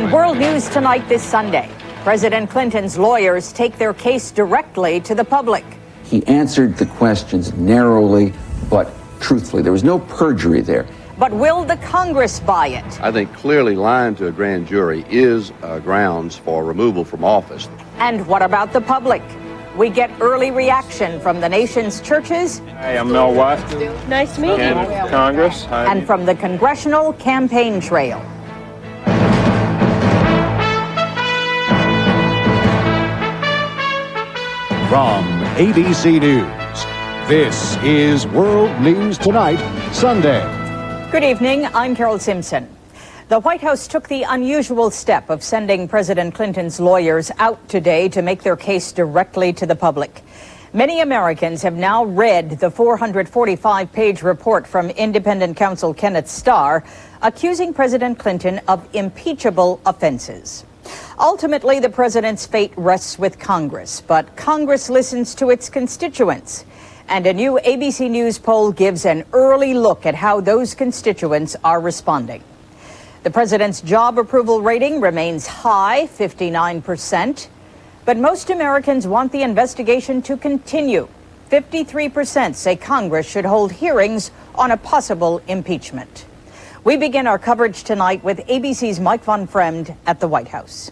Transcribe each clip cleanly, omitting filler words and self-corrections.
On World News Tonight this Sunday, President Clinton's lawyers take their case directly to the public. He answered the questions narrowly but truthfully. There was no perjury there. But will the Congress buy it? I think clearly lying to a grand jury is grounds for removal from office. And what about the public? We get early reaction from the nation's churches. Hey, I'm Mel Watt. Nice to meet you. And Congress. Hi. And from the congressional campaign trail. From ABC News, this is World News Tonight, Sunday. Good evening, I'm Carol Simpson. The White House took the unusual step of sending President Clinton's lawyers out today to make their case directly to the public. Many Americans have now read the 445-page report from independent counsel Kenneth Starr, accusing President Clinton of impeachable offenses. Ultimately, the president's fate rests with Congress, but Congress listens to its constituents. And a new ABC News poll gives an early look at how those constituents are responding. The president's job approval rating remains high, 59%. But most Americans want the investigation to continue. 53% say Congress should hold hearings on a possible impeachment. We begin our coverage tonight with ABC's Mike Van Fremd at the White House.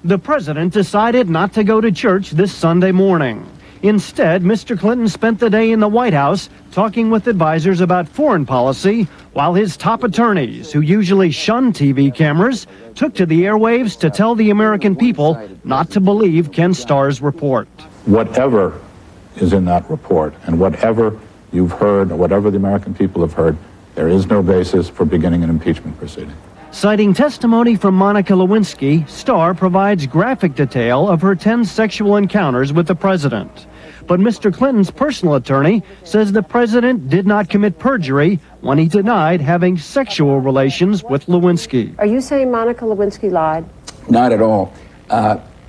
The president decided not to go to church this Sunday morning. Instead, Mr. Clinton spent the day in the White House talking with advisors about foreign policy, while his top attorneys, who usually shun TV cameras, took to the airwaves to tell the American people not to believe Ken Starr's report. Whatever is in that report and whatever you've heard or whatever the American people have heard, there is no basis for beginning an impeachment proceeding. Citing testimony from Monica Lewinsky, Starr provides graphic detail of her 10 sexual encounters with the president. But Mr. Clinton's personal attorney says the president did not commit perjury when he denied having sexual relations with Lewinsky. Are you saying Monica Lewinsky lied? Not at all.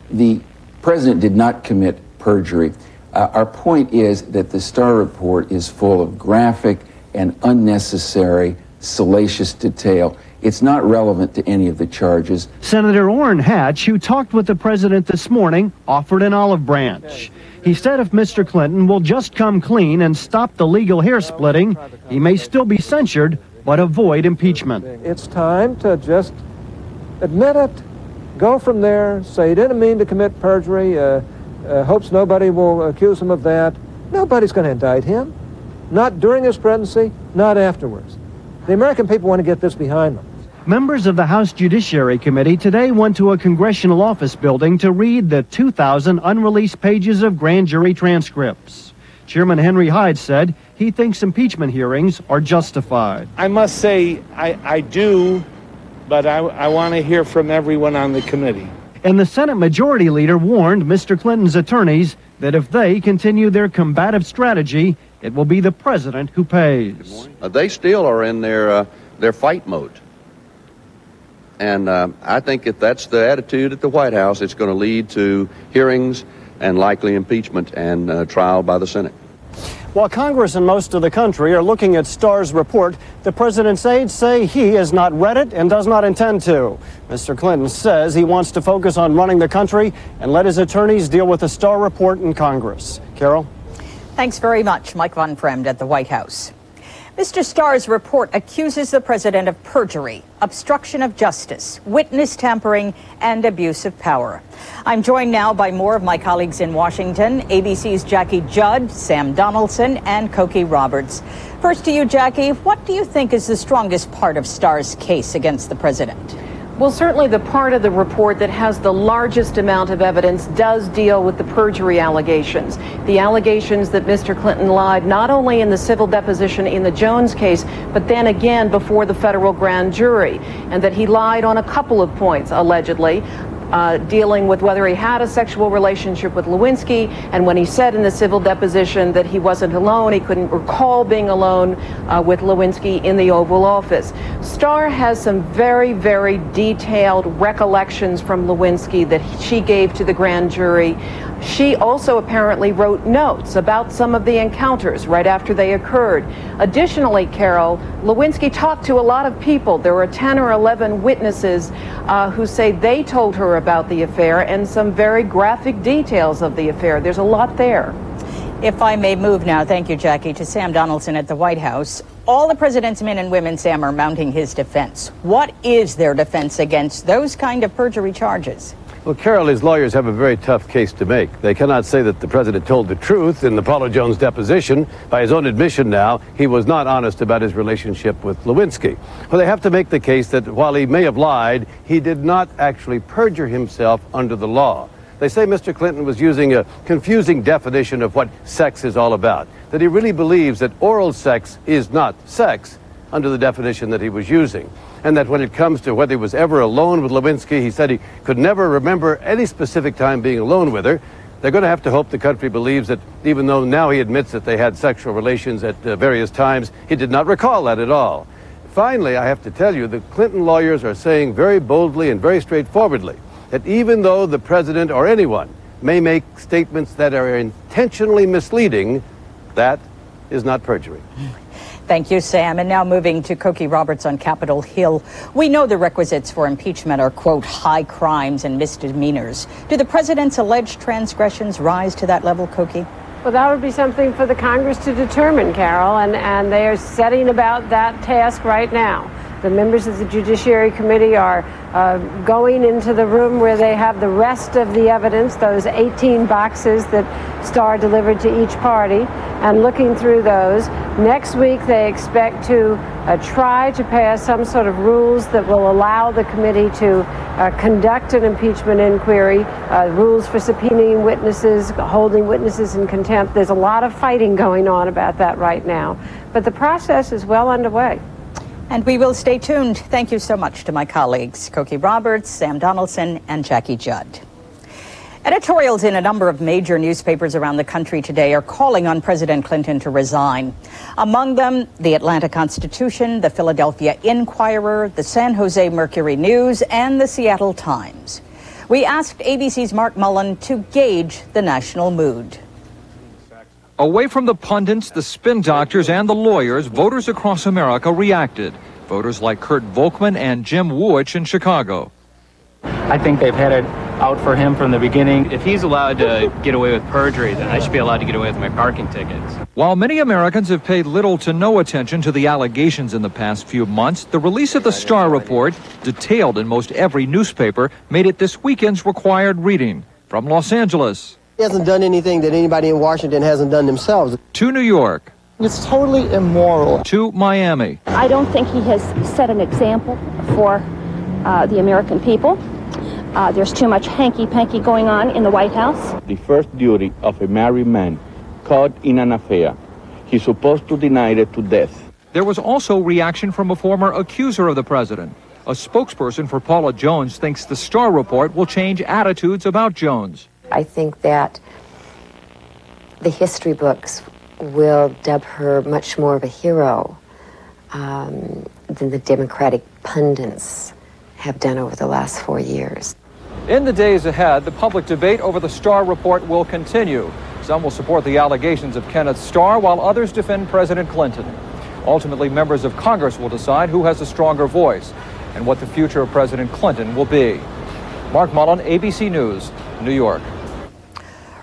The president did not commit perjury. Our point is that the Starr report is full of graphic and unnecessary, salacious detail. It's not relevant to any of the charges. Senator Orrin Hatch, who talked with the president this morning, offered an olive branch. He said if Mr. Clinton will just come clean and stop the legal hair splitting, he may still be censured, but avoid impeachment. It's time to just admit it, go from there, say he didn't mean to commit perjury, hopes nobody will accuse him of that. Nobody's going to indict him. Not during his presidency, not afterwards. The American people want to get this behind them. Members of the House Judiciary Committee today went to a congressional office building to read the 2,000 unreleased pages of grand jury transcripts. Chairman Henry Hyde said he thinks impeachment hearings are justified. I must say, I do, but I want to hear from everyone on the committee. And the Senate Majority Leader warned Mr. Clinton's attorneys that if they continue their combative strategy, it will be the president who pays. They still are in their fight mode. And I think if that's the attitude at the White House, it's going to lead to hearings and likely impeachment and trial by the Senate. While Congress and most of the country are looking at Starr's report, the president's aides say he has not read it and does not intend to. Mr. Clinton says he wants to focus on running the country and let his attorneys deal with the Starr report in Congress. Carol? Thanks very much, Mike Van Fremd at the White House. Mr. Starr's report accuses the president of perjury, obstruction of justice, witness tampering, and abuse of power. I'm joined now by more of my colleagues in Washington, ABC's Jackie Judd, Sam Donaldson, and Cokie Roberts. First to you, Jackie, what do you think is the strongest part of Starr's case against the president? Well, certainly the part of the report that has the largest amount of evidence does deal with the perjury allegations. The allegations that Mr. Clinton lied not only in the civil deposition in the Jones case, but then again before the federal grand jury, and that he lied on a couple of points, allegedly. Dealing with whether he had a sexual relationship with Lewinsky, and when he said in the civil deposition that he wasn't alone, he couldn't recall being alone with Lewinsky in the Oval Office. Starr has some very, very detailed recollections from Lewinsky that she gave to the grand jury She also apparently wrote notes about some of the encounters right after they occurred. Additionally, Carol, Lewinsky talked to a lot of people. There were 10 or 11 witnesses who say they told her about the affair and some very graphic details of the affair. There's a lot there. If I may move now, thank you, Jackie, to Sam Donaldson at the White House. All the president's men and women, Sam, are mounting his defense. What is their defense against those kind of perjury charges? Well, Carol, his lawyers have a very tough case to make. They cannot say that the president told the truth in the Paula Jones deposition. By his own admission now, he was not honest about his relationship with Lewinsky. Well, they have to make the case that while he may have lied, he did not actually perjure himself under the law. They say Mr. Clinton was using a confusing definition of what sex is all about, that he really believes that oral sex is not sex under the definition that he was using, and that when it comes to whether he was ever alone with Lewinsky, he said he could never remember any specific time being alone with her. They're going to have to hope the country believes that even though now he admits that they had sexual relations at various times, he did not recall that at all. Finally, I have to tell you, the Clinton lawyers are saying very boldly and very straightforwardly that even though the president or anyone may make statements that are intentionally misleading, that is not perjury. Thank you, Sam. And now moving to Cokie Roberts on Capitol Hill. We know the requisites for impeachment are, quote, high crimes and misdemeanors. Do the president's alleged transgressions rise to that level, Cokie? Well, that would be something for the Congress to determine, Carol, and they are setting about that task right now. The members of the Judiciary Committee are going into the room where they have the rest of the evidence, those 18 boxes that Starr delivered to each party, and looking through those. Next week, they expect to try to pass some sort of rules that will allow the committee to conduct an impeachment inquiry, rules for subpoenaing witnesses, holding witnesses in contempt. There's a lot of fighting going on about that right now, but the process is well underway. And we will stay tuned. Thank you so much to my colleagues, Cokie Roberts, Sam Donaldson, and Jackie Judd. Editorials in a number of major newspapers around the country today are calling on President Clinton to resign. Among them, the Atlanta Constitution, the Philadelphia Inquirer, the San Jose Mercury News, and the Seattle Times. We asked ABC's Mark Mullen to gauge the national mood. Away from the pundits, the spin doctors, and the lawyers, voters across America reacted. Voters like Kurt Volkman and Jim Wuich in Chicago. I think they've had it out for him from the beginning. If he's allowed to get away with perjury, then I should be allowed to get away with my parking tickets. While many Americans have paid little to no attention to the allegations in the past few months, the release of the Starr Report, detailed in most every newspaper, made it this weekend's required reading. From Los Angeles. He hasn't done anything that anybody in Washington hasn't done themselves. To New York. It's totally immoral. To Miami. I don't think he has set an example for the American people. There's too much hanky-panky going on in the White House. The first duty of a married man caught in an affair, he's supposed to deny it to death. There was also reaction from a former accuser of the president. A spokesperson for Paula Jones thinks the Starr Report will change attitudes about Jones. I think that the history books will dub her much more of a hero than the Democratic pundits have done over the last 4 years. In the days ahead, the public debate over the Starr Report will continue. Some will support the allegations of Kenneth Starr, while others defend President Clinton. Ultimately, members of Congress will decide who has a stronger voice and what the future of President Clinton will be. Mark Mullen, ABC News, New York.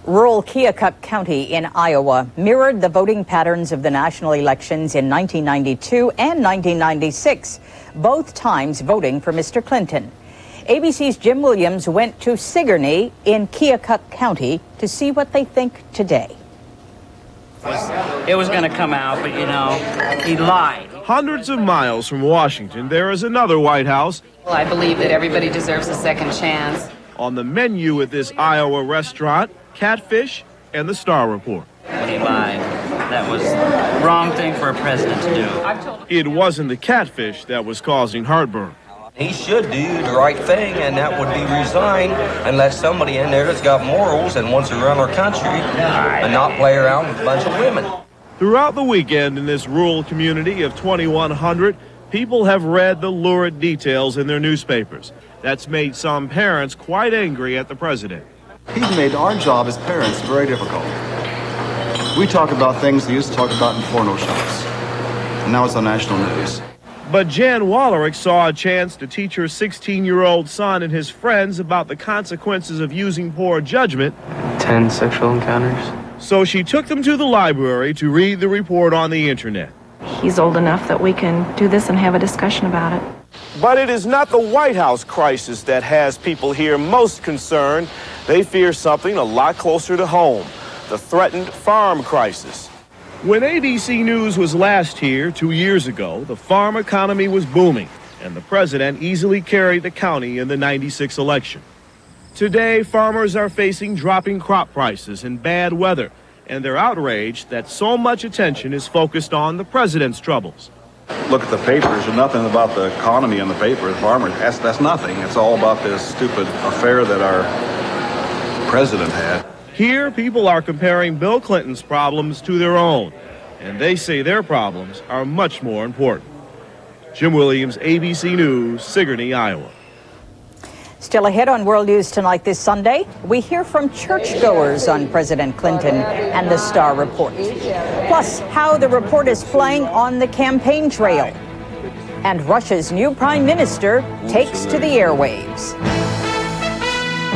Rural Keokuk County in Iowa mirrored the voting patterns of the national elections in 1992 and 1996, both times voting for Mr. Clinton. ABC's Jim Williams went to Sigourney in Keokuk County to see what they think today. It was going to come out, but you know, he lied. Hundreds of miles from Washington, there is another White House. Well, I believe that everybody deserves a second chance. On the menu at this Iowa restaurant, catfish and the Starr Report. But he lied. That was the wrong thing for a president to do. It wasn't the catfish that was causing heartburn. He should do the right thing, and that would be resign and let somebody in there that's got morals and wants to run our country and not play around with a bunch of women. Throughout the weekend in this rural community of 2,100, people have read the lurid details in their newspapers. That's made some parents quite angry at the president. He's made our job as parents very difficult. We talk about things they used to talk about in porno shops, and now it's on national news. But Jan Wallerick saw a chance to teach her 16-year-old son and his friends about the consequences of using poor judgment. 10 sexual encounters. So she took them to the library to read the report on the internet. He's old enough that we can do this and have a discussion about it. But it is not the White House crisis that has people here most concerned. They fear something a lot closer to home, the threatened farm crisis. When ABC News was last here 2 years ago, the farm economy was booming, and the president easily carried the county in the '96 election. Today, farmers are facing dropping crop prices and bad weather, and they're outraged that so much attention is focused on the president's troubles. Look at the papers. There's nothing about the economy in the papers. Farmers, that's nothing. It's all about this stupid affair that our president had. Here, people are comparing Bill Clinton's problems to their own, and they say their problems are much more important. Jim Williams, ABC News, Sigourney, Iowa. Still ahead on World News Tonight this Sunday, we hear from churchgoers on President Clinton and the Starr Report. Plus, how the report is playing on the campaign trail. And Russia's new prime minister takes to the airwaves.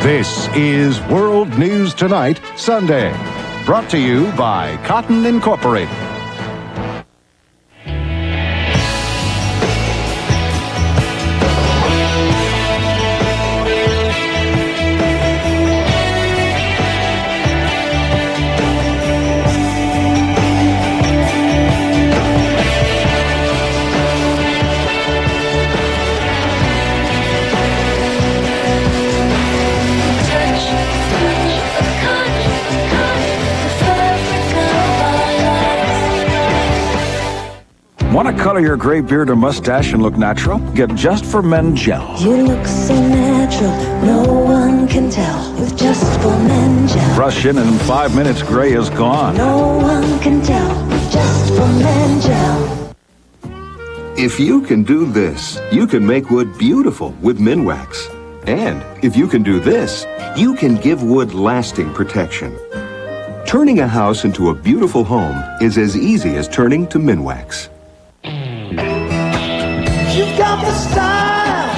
This is World News Tonight, Sunday. Brought to you by Cotton Incorporated. Want to color your gray beard or mustache and look natural? Get Just for Men Gel. You look so natural, no one can tell with Just for Men Gel. Brush in and in 5 minutes, gray is gone. No one can tell with Just for Men Gel. If you can do this, you can make wood beautiful with Minwax. And if you can do this, you can give wood lasting protection. Turning a house into a beautiful home is as easy as turning to Minwax. You've got the style,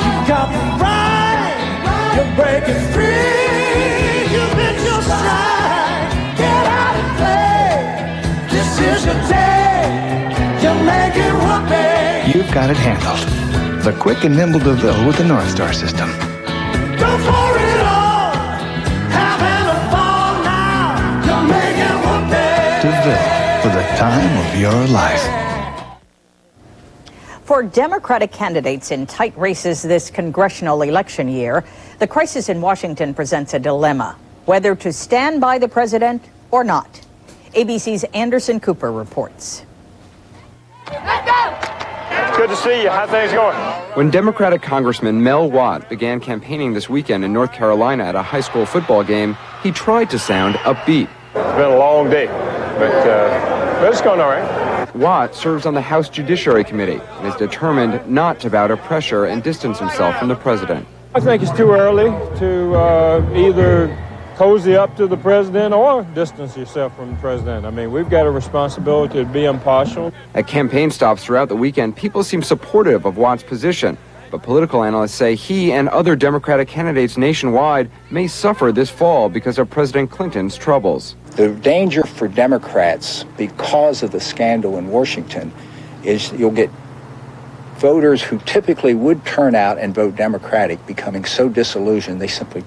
you've got the ride, you're breaking free, you've hit your stride. Get out and play, this is your day, you're making whoopee. You've got it handled. The quick and nimble DeVille with the North Star system. Go for it all, having a ball now, you're making whoopee. DeVille, for the time of your life. For Democratic candidates in tight races this congressional election year, the crisis in Washington presents a dilemma, whether to stand by the president or not. ABC's Anderson Cooper reports. It's good to see you. How things going? When Democratic Congressman Mel Watt began campaigning this weekend in North Carolina at a high school football game, he tried to sound upbeat. It's been a long day, but it's going all right. Watt serves on the House Judiciary Committee and is determined not to bow to pressure and distance himself from the president. I think it's too early to either cozy up to the president or distance yourself from the president. I mean, we've got a responsibility to be impartial. At campaign stops throughout the weekend, people seem supportive of Watt's position, but political analysts say he and other Democratic candidates nationwide may suffer this fall because of President Clinton's troubles. The danger for Democrats, because of the scandal in Washington, is you'll get voters who typically would turn out and vote Democratic becoming so disillusioned they simply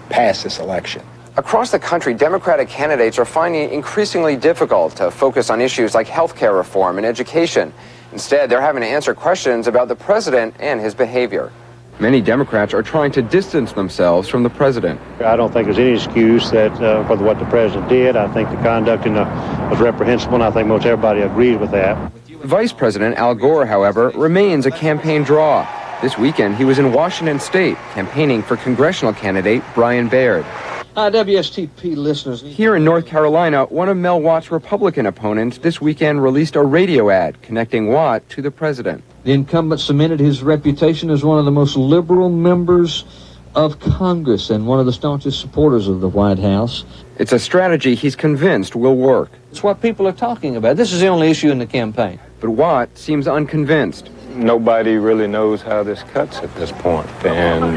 pass this election. Across the country, Democratic candidates are finding it increasingly difficult to focus on issues like health care reform and education. Instead, they're having to answer questions about the president and his behavior. Many Democrats are trying to distance themselves from the president. I don't think there's any excuse that for what the president did. I think the conduct was reprehensible, and I think most everybody agrees with that. Vice President Al Gore, however, remains a campaign draw. This weekend, he was in Washington State campaigning for congressional candidate Brian Baird. WSTP listeners. Here in North Carolina, one of Mel Watt's Republican opponents this weekend released a radio ad connecting Watt to the president. The incumbent cemented his reputation as one of the most liberal members of Congress and one of the staunchest supporters of the White House. It's a strategy he's convinced will work. It's what people are talking about. This is the only issue in the campaign. But Watt seems unconvinced. Nobody really knows how this cuts at this point, and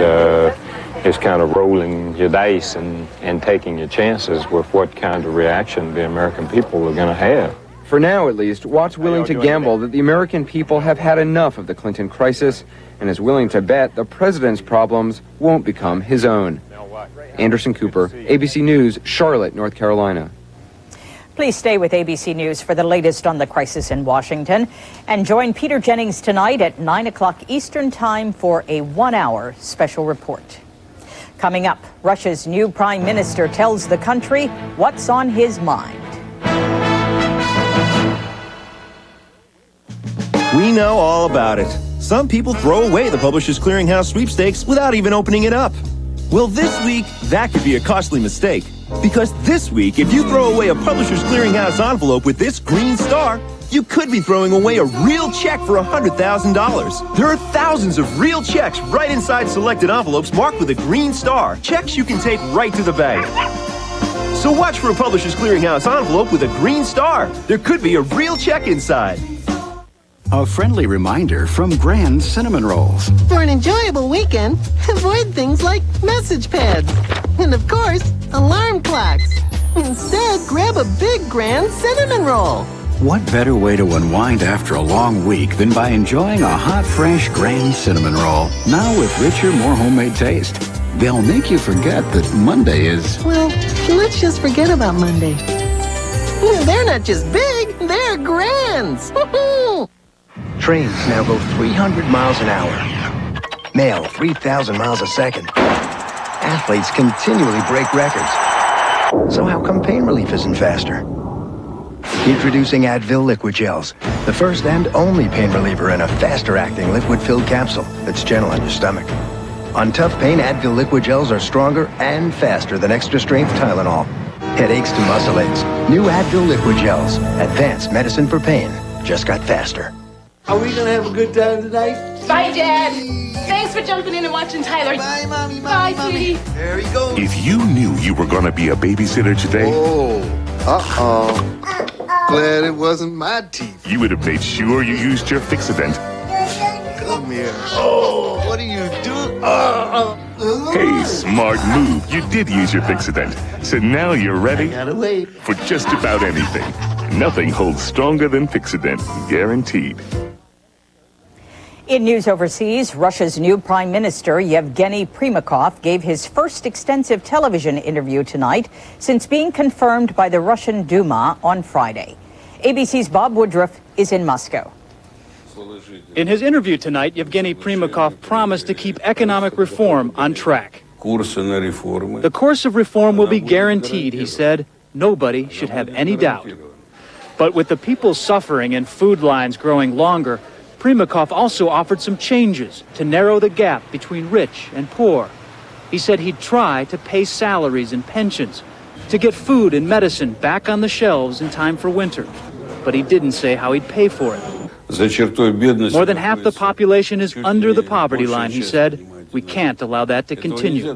it's kind of rolling your dice and taking your chances with what kind of reaction the American people are going to have. For now, at least, Watt's willing to gamble that the American people have had enough of the Clinton crisis and is willing to bet the president's problems won't become his own. Anderson Cooper, ABC News, Charlotte, North Carolina. Please stay with ABC News for the latest on the crisis in Washington. And join Peter Jennings tonight at 9 o'clock Eastern Time for a 1-hour special report. Coming up, Russia's new prime minister tells the country what's on his mind. We know all about it. Some people throw away the Publishers Clearinghouse sweepstakes without even opening it up. Well, this week, that could be a costly mistake. Because this week, if you throw away a Publishers Clearinghouse envelope with this green star, you could be throwing away a real check for $100,000. There are thousands of real checks right inside selected envelopes marked with a green star. Checks you can take right to the bank. So watch for a Publishers Clearinghouse envelope with a green star. There could be a real check inside. A friendly reminder from Grand Cinnamon Rolls. For an enjoyable weekend, avoid things like message pads. And of course, alarm clocks. Instead, grab a big Grand Cinnamon Roll. What better way to unwind after a long week than by enjoying a hot, fresh Grand Cinnamon Roll? Now with richer, more homemade taste. They'll make you forget that Monday is... Well, let's just forget about Monday. They're not just big, they're Grands. Trains now go 300 miles an hour. Mail 3,000 miles a second. Athletes continually break records. So how come pain relief isn't faster? Introducing Advil Liquid Gels, the first and only pain reliever in a faster-acting liquid-filled capsule that's gentle on your stomach. On tough pain, Advil Liquid Gels are stronger and faster than extra-strength Tylenol. Headaches to muscle aches. New Advil Liquid Gels. Advanced medicine for pain. Just got faster. Are we going to have a good time tonight? Bye, Dad. Thanks for jumping in and watching Tyler. Bye, Mommy. Bye, sweetie. There he goes. If you knew you were going to be a babysitter today... Glad it wasn't my teeth. You would have made sure you used your Fixodent. Come here. Oh, what are you doing? Hey, smart move. You did use your Fixodent. So now you're ready Gotta wait. for just about anything. Nothing holds stronger than Fixodent. Guaranteed. In news overseas, Russia's new Prime Minister, Yevgeny Primakov, gave his first extensive television interview tonight since being confirmed by the Russian Duma on Friday. ABC's Bob Woodruff is in Moscow. In his interview tonight, Yevgeny Primakov promised to keep economic reform on track. The course of reform will be guaranteed, he said. Nobody should have any doubt. But with the people suffering and food lines growing longer, Primakov also offered some changes to narrow the gap between rich and poor. He said he'd try to pay salaries and pensions, to get food and medicine back on the shelves in time for winter. But he didn't say how he'd pay for it. More than half the population is under the poverty line, he said. We can't allow that to continue.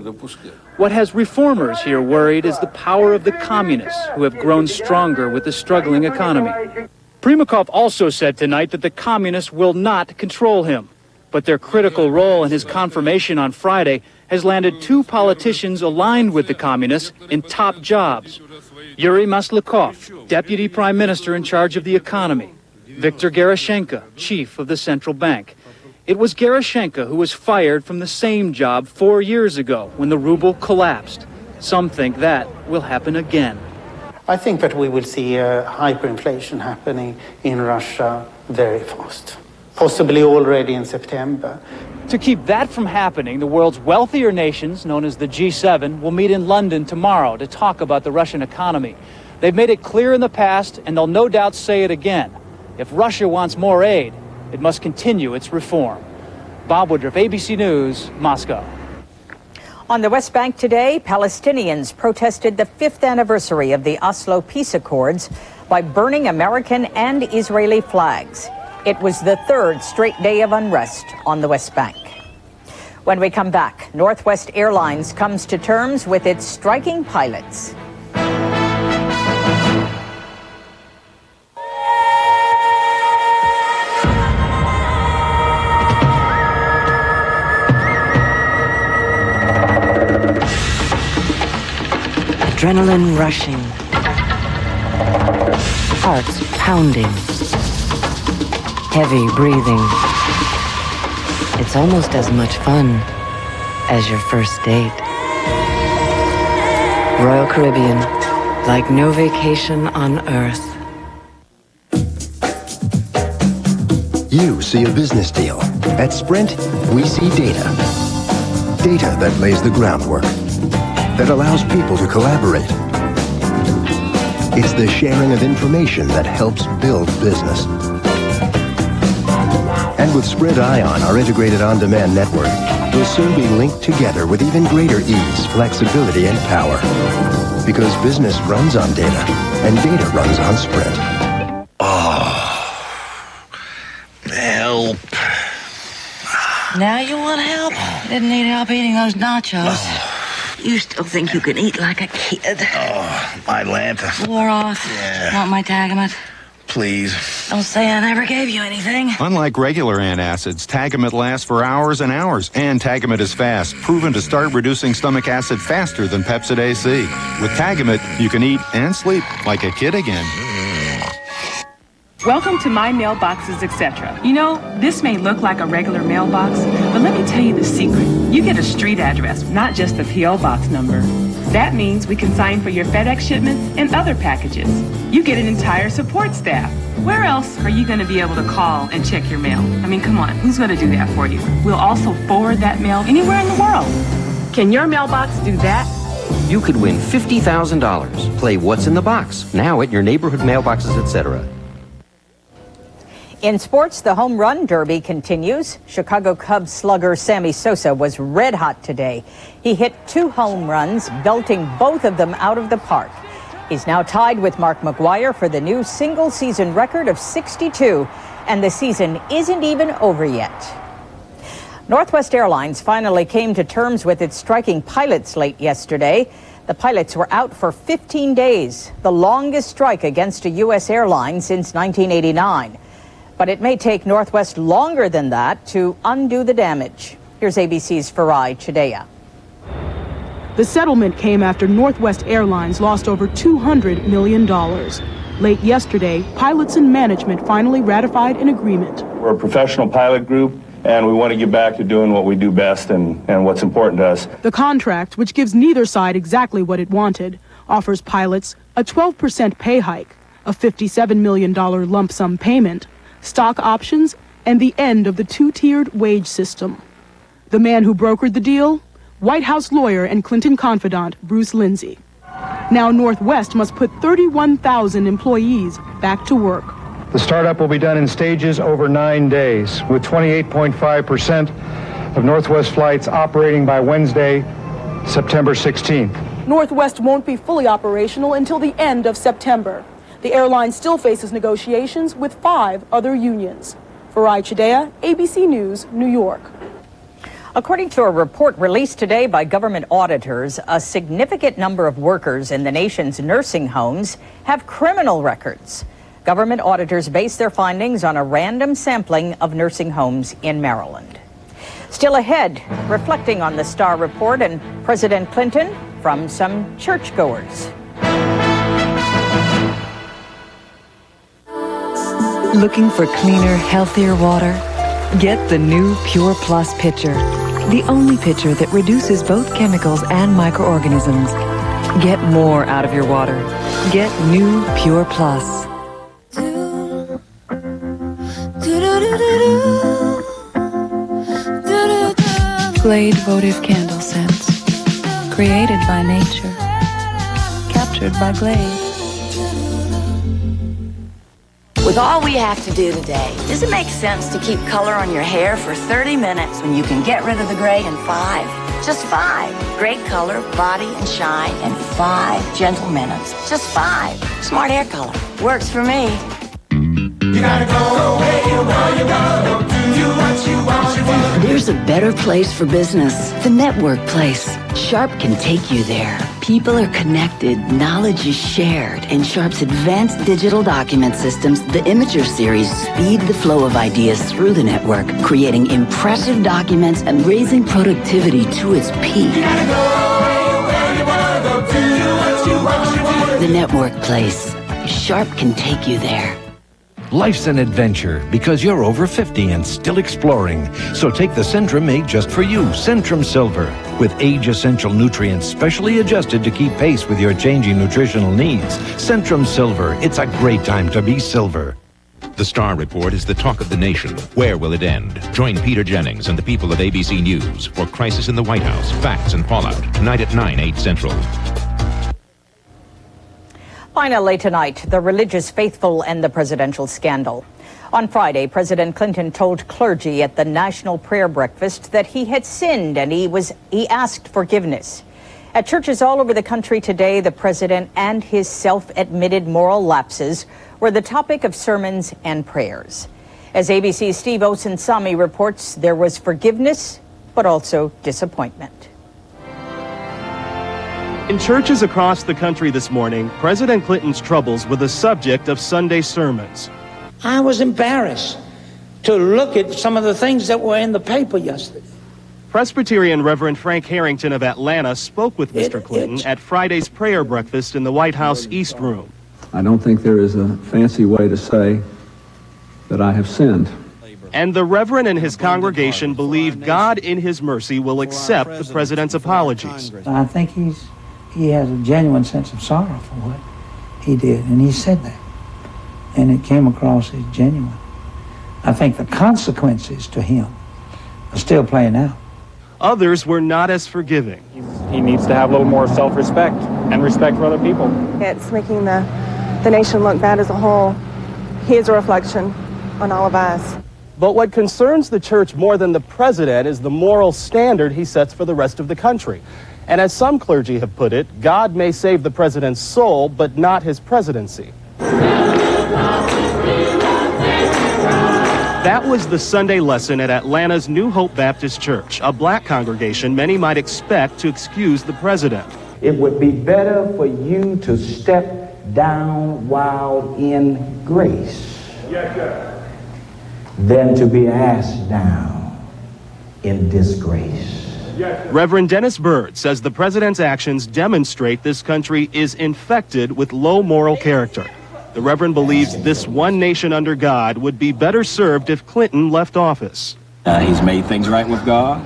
What has reformers here worried is the power of the communists, who have grown stronger with the struggling economy. Primakov also said tonight that the communists will not control him. But their critical role in his confirmation on Friday has landed two politicians aligned with the communists in top jobs. Yuri Maslykov, deputy prime minister in charge of the economy. Viktor Gerashenko, chief of the central bank. It was Gerashenko who was fired from the same job 4 years ago when the ruble collapsed. Some think that will happen again. I think that we will see hyperinflation happening in Russia very fast, possibly already in September. To keep that from happening, the world's wealthier nations, known as the G7, will meet in London tomorrow to talk about the Russian economy. They've made it clear in the past, and they'll no doubt say it again. If Russia wants more aid, it must continue its reform. Bob Woodruff, ABC News, Moscow. On the West Bank today, Palestinians protested the 5th anniversary of the Oslo Peace Accords by burning American and Israeli flags. It was the 3rd straight day of unrest on the West Bank. When we come back, Northwest Airlines comes to terms with its striking pilots. Adrenaline rushing, hearts pounding, heavy breathing. It's almost as much fun as your first date. Royal Caribbean, like no vacation on earth. You see a business deal. At Sprint, we see data. Data that lays the groundwork, that allows people to collaborate. It's the sharing of information that helps build business. And with Sprint Ion, our integrated on-demand network, we'll soon be linked together with even greater ease, flexibility, and power. Because business runs on data, and data runs on Sprint. Help. Now you want help? Didn't need help eating those nachos. You still think you can eat like a kid? Oh, my Lanta. Wore off. Yeah. Want my Tagamet? Please. Don't say I never gave you anything. Unlike regular antacids, Tagamet lasts for hours and hours. And Tagamet is fast, proven to start reducing stomach acid faster than Pepcid AC. With Tagamet, you can eat and sleep like a kid again. Welcome to My Mailboxes, etc. You know, this may look like a regular mailbox, but let me tell you the secret. You get a street address, not just a P.O. box number. That means we can sign for your FedEx shipments and other packages. You get an entire support staff. Where else are you going to be able to call and check your mail? I mean, come on, who's going to do that for you? We'll also forward that mail anywhere in the world. Can your mailbox do that? You could win $50,000. Play What's in the Box, now at your neighborhood mailboxes, etc. In sports, the home run derby continues. Chicago Cubs slugger Sammy Sosa was red hot today. He hit 2 home runs, belting both of them out of the park. He's now tied with Mark McGwire for the new single-season record of 62, and the season isn't even over yet. Northwest Airlines finally came to terms with its striking pilots late yesterday. The pilots were out for 15 days, the longest strike against a U.S. airline since 1989. But it may take Northwest longer than that to undo the damage. Here's ABC's Farai Chidea. The settlement came after Northwest Airlines lost over $200 million. Late yesterday, pilots and management finally ratified an agreement. We're a professional pilot group, and we want to get back to doing what we do best and what's important to us. The contract, which gives neither side exactly what it wanted, offers pilots a 12% pay hike, a $57 million lump sum payment, stock options, and the end of the 2-tiered wage system. The man who brokered the deal? White House lawyer and Clinton confidant Bruce Lindsay. Now Northwest must put 31,000 employees back to work. The startup will be done in stages over 9 days, with 28.5% of Northwest flights operating by Wednesday, September 16th. Northwest won't be fully operational until the end of September. The airline still faces negotiations with 5 other unions. Farai Chidea, ABC News, New York. According to a report released today by government auditors, a significant number of workers in the nation's nursing homes have criminal records. Government auditors base their findings on a random sampling of nursing homes in Maryland. Still ahead, reflecting on the Starr report and President Clinton from some churchgoers. Looking for cleaner, healthier water? Get the new Pure Plus pitcher. The only pitcher that reduces both chemicals and microorganisms. Get more out of your water. Get new Pure Plus. Glade votive candle scents. Created by nature. Captured by Glade. With all we have to do today, does it make sense to keep color on your hair for 30 minutes when you can get rid of the gray in 5? Just 5. Great color, body, and shine in 5 gentle minutes. Just 5. Smart hair color. Works for me. You gotta go where you want, you gotta do what you want. There's there's a better place for business, the network place. Sharp can take you there. People are connected, knowledge is shared, and Sharp's advanced digital document systems, the Imager series, speed the flow of ideas through the network, creating impressive documents and raising productivity to its peak. The network place. Sharp can take you there. Life's an adventure because you're over 50 and still exploring. So take the Centrum made just for you, Centrum Silver, with age-essential nutrients specially adjusted to keep pace with your changing nutritional needs. Centrum Silver, it's a great time to be silver. The Star Report is the talk of the nation. Where will it end? Join Peter Jennings and the people of ABC News for Crisis in the White House, Facts and Fallout, tonight at 9, 8 Central. Finally tonight, the religious faithful and the presidential scandal. On Friday, President Clinton told clergy at the National Prayer Breakfast that he had sinned and he asked forgiveness. At churches all over the country today, the president and his self-admitted moral lapses were the topic of sermons and prayers. As ABC's Steve Osunsami reports, there was forgiveness, but also disappointment. In churches across the country this morning, President Clinton's troubles were the subject of Sunday sermons. I was embarrassed to look at some of the things that were in the paper yesterday. Presbyterian Reverend Frank Harrington of Atlanta spoke with Mr. Clinton at Friday's prayer breakfast in the White House East Room. I don't think there is a fancy way to say that I have sinned. And the Reverend and his congregation believe God in his mercy will accept the president's apologies. I think he has a genuine sense of sorrow for what he did, and he said that. And it came across as genuine. I think the consequences to him are still playing out. Others were not as forgiving. He needs to have a little more self-respect and respect for other people. It's making the nation look bad as a whole. He is a reflection on all of us. But what concerns the church more than the president is the moral standard he sets for the rest of the country. And as some clergy have put it, God may save the president's soul, but not his presidency. That was the Sunday lesson at Atlanta's New Hope Baptist Church, a black congregation many might expect to excuse the president. It would be better for you to step down while in grace than to be asked down in disgrace. Reverend Dennis Byrd says the president's actions demonstrate this country is infected with low moral character. The Reverend believes this one nation under God would be better served if Clinton left office. He's made things right with God.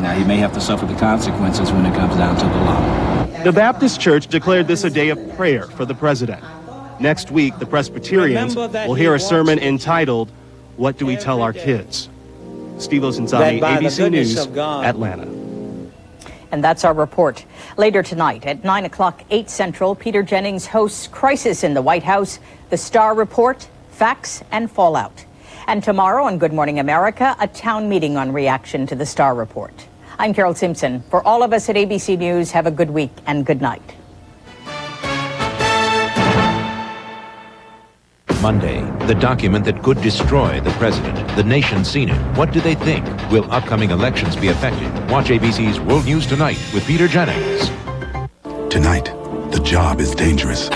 Now he may have to suffer the consequences when it comes down to the law. The Baptist Church declared this a day of prayer for the president. Next week, the Presbyterians will hear a sermon entitled, "What Do We Tell Our Kids?" Steve Osunsami, ABC News, Atlanta. And that's our report. Later tonight at 9 o'clock, 8 Central, Peter Jennings hosts Crisis in the White House, The Star Report, Facts and Fallout. And tomorrow on Good Morning America, a town meeting on reaction to the Star Report. I'm Carol Simpson. For all of us at ABC News, have a good week and good night. Monday, the document that could destroy the president. The nation's seen it. What do they think? Will upcoming elections be affected? Watch ABC's World News Tonight with Peter Jennings. Tonight, the job is dangerous.